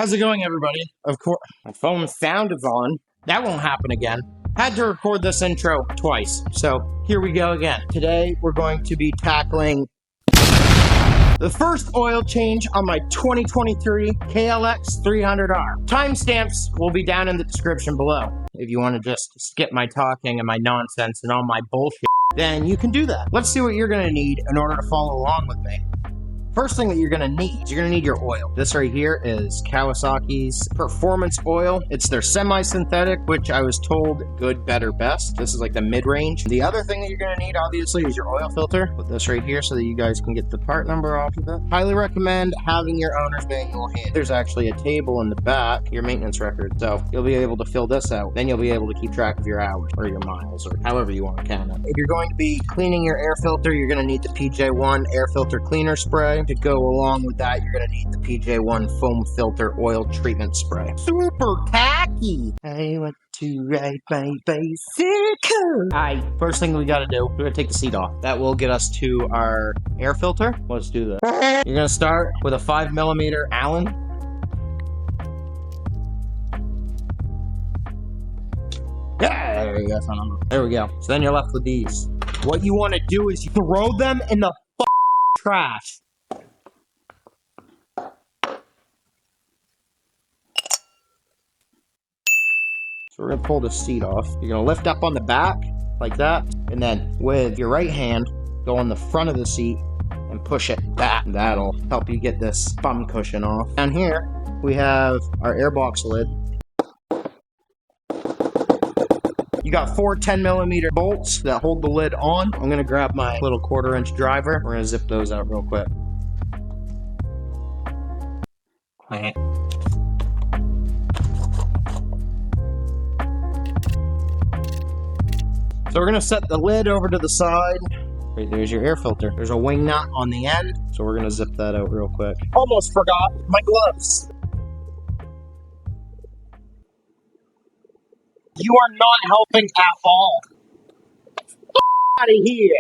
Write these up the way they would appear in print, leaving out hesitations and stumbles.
How's it going, everybody? Of course, my phone sound is on. That won't happen again. Had to record this intro twice, so here we go again. Today, we're going to be tackling the first oil change on my 2023 KLX 300R. Timestamps will be down in the description below. If you want to just skip my talking and my nonsense and all my bullshit, then you can do that. Let's see what you're going to need in order to follow along with me. First thing that you're going to need is you're going to need your oil. This right here is Kawasaki's Performance Oil. It's their semi-synthetic, which I was told good, better, best. This is like the mid-range. The other thing that you're going to need, obviously, is your oil filter. Put this right here so that you guys can get the part number off of it. Highly recommend having your owner's manual handy. There's actually a table in the back, your maintenance record, so you'll be able to fill this out. Then you'll be able to keep track of your hours or your miles or however you want to count it. If you're going to be cleaning your air filter, you're going to need the PJ1 air filter cleaner spray. To go along with that, you're going to need the PJ1 foam filter oil treatment spray. Super tacky! I want to ride my bicycle! Alright, first thing we got to do, we're going to take the seat off. That will get us to our air filter. Let's do that. You're going to start with a 5mm Allen. Yeah, there we go. There we go. So then you're left with these. What you want to do is you throw them in the trash. So we're going to pull the seat off. You're going to lift up on the back, like that, and then with your right hand, go on the front of the seat and push it back. That'll help you get this bum cushion off. Down here, we have our airbox lid. You got 4 10mm bolts that hold the lid on. I'm going to grab my little 1/4-inch driver. We're going to zip those out real quick. So we're going to set the lid over to the side. Right, there's your air filter. There's a wing nut on the end, so we're going to zip that out real quick. Almost forgot my gloves. You are not helping at all. Out of here.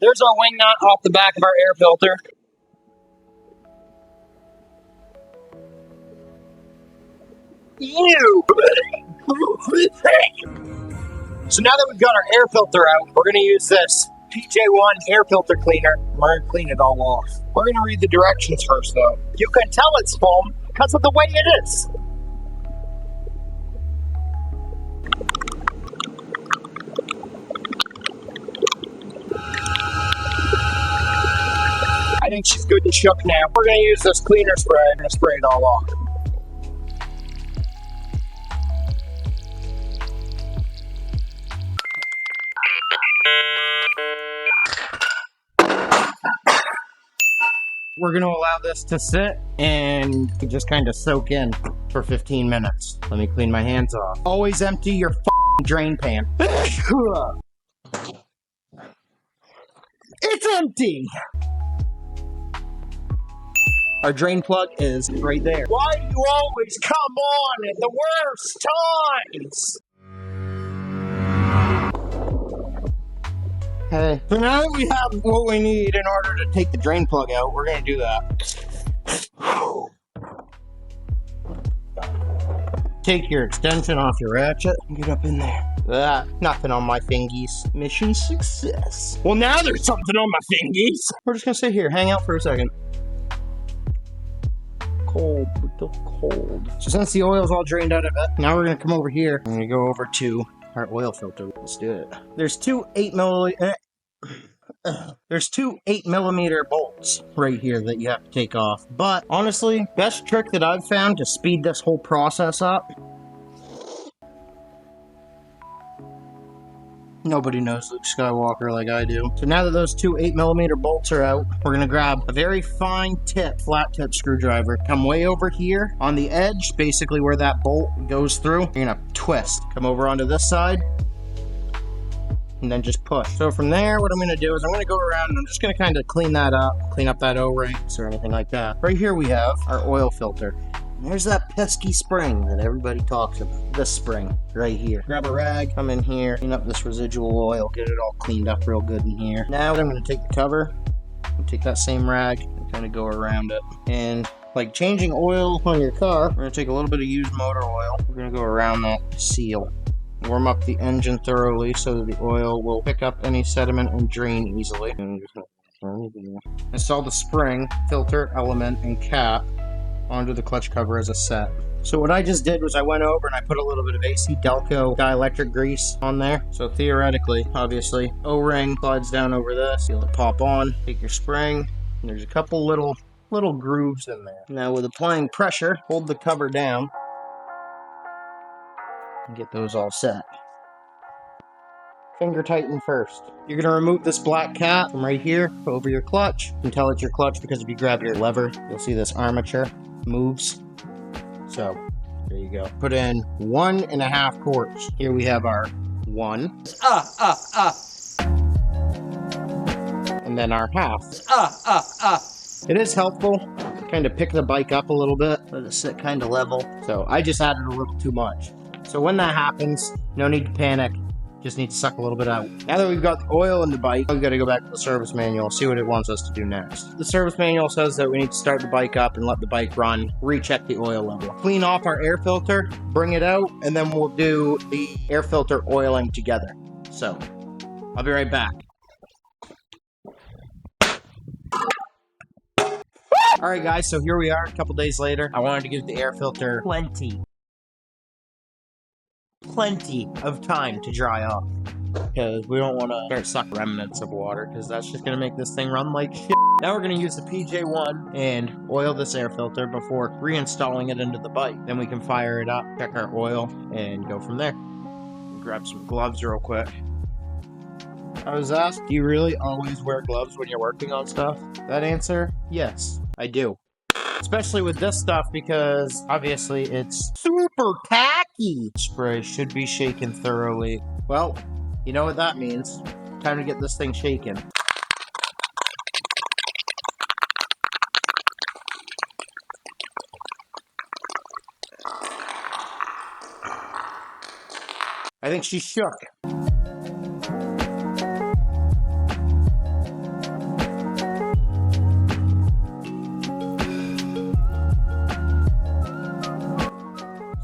There's our wing nut off the back of our air filter. Ew. So now that we've got our air filter out, we're going to use this PJ1 air filter cleaner. We're going to clean it all off. We're going to read the directions first, though. You can tell it's foam because of the way it is. I think she's good and shook now. We're going to use this cleaner spray. I'm going to spray it all off. We're going to allow this to sit and just kind of soak in for 15 minutes. Let me clean my hands off. Always empty your drain pan. It's empty! Our drain plug is right there. Why do you always come on at the worst times? Hey. So now that we have what we need in order to take the drain plug out, we're going to do that. Take your extension off your ratchet and get up in there. Nothing on my fingies. Mission success. Well, now there's something on my fingies. We're just going to sit here, hang out for a second. Cold, cold. So since the oil's all drained out of it, now we're going to come over here. I'm going to go over to our oil filter. Let's do it. There's two 8mm bolts right here that you have to take off. But honestly, best trick that I've found to speed this whole process up. Nobody knows Luke Skywalker like I do. So now that those two 8mm bolts are out, we're going to grab a very fine tip, flat tip screwdriver. Come way over here on the edge, basically where that bolt goes through. You're going to twist. Come over onto this side. And then just push. So from there, what I'm going to do is I'm going to go around and I'm just going to kind of clean that up. Clean up that O-rings or anything like that. Right here we have our oil filter. There's that pesky spring that everybody talks about. This spring right here. Grab a rag, come in here, clean up this residual oil, get it all cleaned up real good in here. Now I'm going to take the cover, and take that same rag and kind of go around it and like changing oil on your car, we're gonna take a little bit of used motor oil. We're gonna go around that seal. Warm up the engine thoroughly so that the oil will pick up any sediment and drain easily. Install the spring, filter, element, and cap onto the clutch cover as a set. So what I just did was I went over and I put a little bit of AC Delco dielectric grease on there. So theoretically, obviously, O-ring slides down over this. You'll pop on, take your spring, and there's a couple little grooves in there. Now with applying pressure, hold the cover down and get those all set. Finger tighten first. You're gonna remove this black cap from right here over your clutch. You can tell it's your clutch because if you grab your lever, you'll see this armature moves. So there you go. Put in 1.5 quarts. Here we have our 1. And then our half. It is helpful to kind of pick the bike up a little bit, let it sit kind of level. So I just added a little too much. So when that happens, no need to panic. Just need to suck a little bit out. Now that we've got the oil in the bike, we've got to go back to the service manual, see what it wants us to do next. The service manual says that we need to start the bike up and let the bike run, recheck the oil level. Clean off our air filter, bring it out, and then we'll do the air filter oiling together. So, I'll be right back. Alright guys, so here we are a couple days later. I wanted to give the air filter plenty of time to dry off, because we don't want to start sucking remnants of water, because that's just going to make this thing run like shit. Now we're going to use the PJ1 and oil this air filter before reinstalling it into the bike. Then we can fire it up, check our oil, and go from there. Grab some gloves real quick. I was asked, do you really always wear gloves when you're working on stuff? That answer, yes, I do. Especially with this stuff, because obviously it's super tacky. Spray should be shaken thoroughly. Well, you know what that means. Time to get this thing shaken. I think she shook.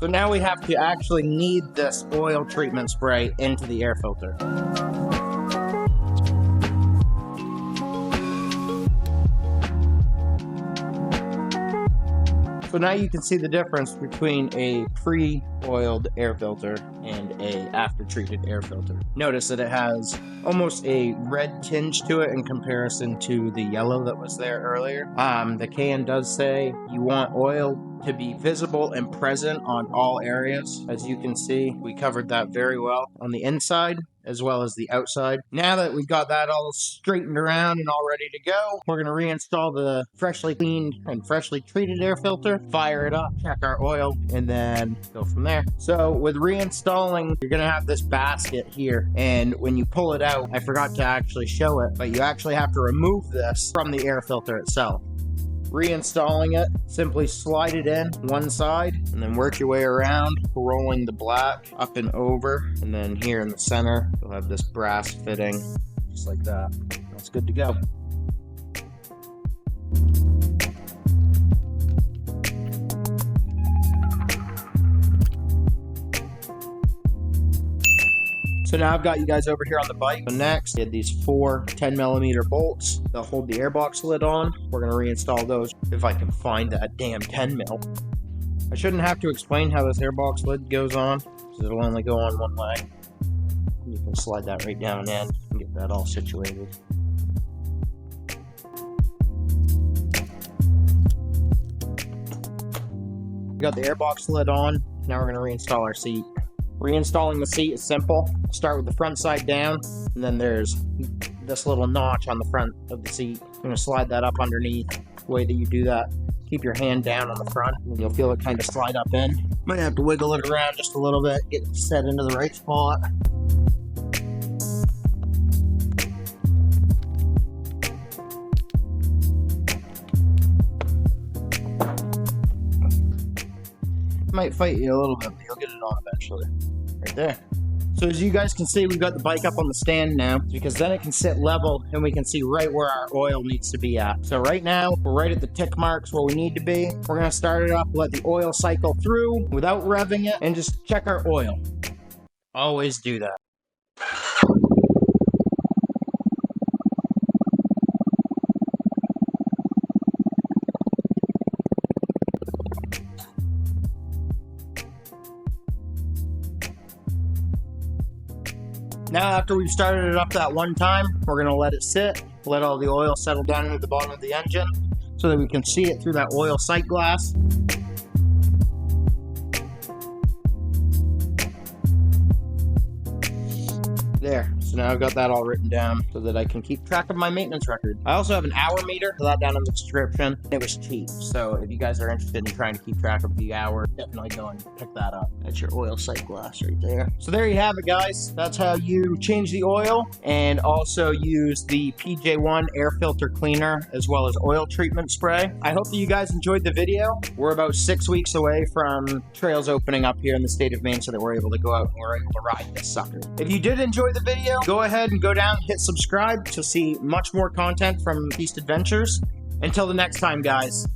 So now we have to actually knead this oil treatment spray into the air filter. So now you can see the difference between a pre-oiled air filter and a after-treated air filter. Notice that it has almost a red tinge to it in comparison to the yellow that was there earlier. The can does say you want oil to be visible and present on all areas. As you can see, we covered that very well on the inside as well as the outside. Now that we've got that all straightened around and all ready to go, we're going to reinstall the freshly cleaned and freshly treated air filter, fire it up, check our oil, and then go from there. So with reinstalling, you're going to have this basket here, and when you pull it out, I forgot to actually show it, but you actually have to remove this from the air filter itself. Reinstalling it, simply slide it in one side and then work your way around, rolling the black up and over, and then here in the center you'll have this brass fitting just like that. That's good to go. So now I've got you guys over here on the bike. So next, we had these 4 10mm bolts. They'll hold the airbox lid on. We're going to reinstall those if I can find that damn 10mm. I shouldn't have to explain how this airbox lid goes on, because it'll only go on one way. You can slide that right down in and get that all situated. We got the airbox lid on. Now we're going to reinstall our seat. Reinstalling the seat is simple. Start with the front side down, and then there's this little notch on the front of the seat. I'm going to slide that up underneath. The way that you do that, keep your hand down on the front, and you'll feel it kind of slide up in. Might have to wiggle it around just a little bit, get it set into the right spot. Might fight you a little bit, but you'll get it on eventually. Right there. So as you guys can see, we've got the bike up on the stand now, because then it can sit level and we can see right where our oil needs to be at. So right now, we're right at the tick marks where we need to be. We're gonna start it up, let the oil cycle through without revving it, and just check our oil. Always do that. Now, after we've started it up that one time, we're gonna let it sit, let all the oil settle down into the bottom of the engine so that we can see it through that oil sight glass. There, so now I've got that all written down so that I can keep track of my maintenance record. I also have an hour meter, put that down in the description. It was cheap, so if you guys are interested in trying to keep track of the hour, definitely go and pick that up. That's your oil sight glass right there. So there you have it, guys. That's how you change the oil and also use the PJ1 air filter cleaner as well as oil treatment spray. I hope that you guys enjoyed the video. We're about 6 weeks away from trails opening up here in the state of Maine so that we're able to go out and we're able to ride this sucker. If you did enjoy the video, go ahead and go down and hit subscribe to see much more content from Beast Adventures. Until the next time, guys.